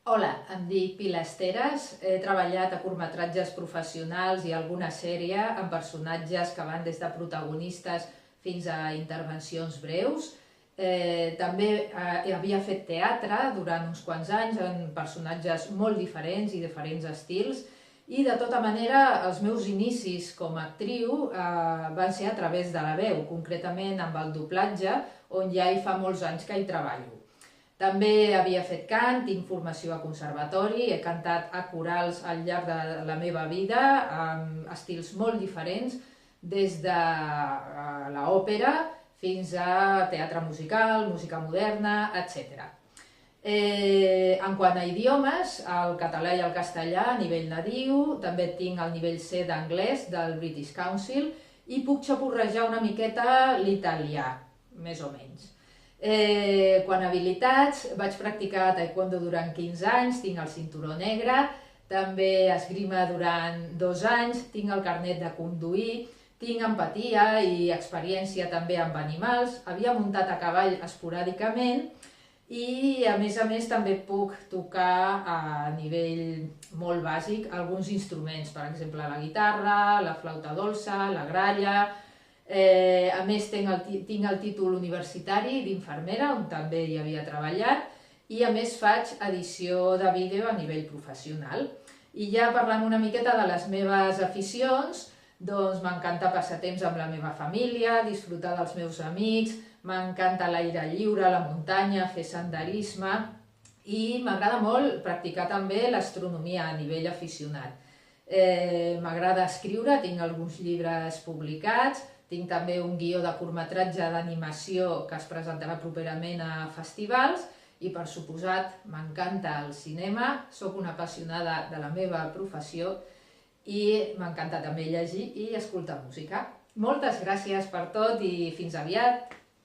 Hola, em dic Pilar Esteras, he treballat a curtmetratges professionals i alguna sèrie amb personatges que van des de protagonistes fins a intervencions breus. També havia fet teatre durant uns quants anys en personatges molt diferents i diferents estils i de tota manera els meus inicis com a actriu van ser a través de la veu, concretament amb el doblatge, on ja hi fa molts anys que hi treballo. També havia fet cant, tinc formació a conservatori, he cantat a corals al llarg de la meva vida amb estils molt diferents, des de l'òpera fins a teatre musical, música moderna, etc. En quant a idiomes, el català i el castellà a nivell nadiu, també tinc el nivell C d'anglès del British Council i puc xapurrejar una miqueta l'italià, més o menys. Quant a habilitats, vaig practicar taekwondo durant 15 anys, tinc el cinturó negre, també esgrima durant 2 anys, tinc el carnet de conduir, tinc empatia i experiència també amb animals, havia muntat a cavall esporàdicament i a més també puc tocar a nivell molt bàsic alguns instruments, per exemple la guitarra, la flauta dolça, la gralla. A més tinc el títol universitari d'infermera, on també hi havia treballat, i a més faig edició de vídeo a nivell professional. I ja parlant una miqueta de les meves aficions, doncs m'encanta passar temps amb la meva família, disfrutar dels meus amics, m'encanta l'aire lliure, la muntanya, fer senderisme i m'agrada molt practicar també l'astronomia a nivell aficionat. M'agrada escriure, tinc alguns llibres publicats, tinc també un guió de curtmetratge d'animació que es presentarà properament a festivals i, per suposat, m'encanta el cinema, sóc una apassionada de la meva professió i m'encanta també llegir i escoltar música. Moltes gràcies per tot i fins aviat!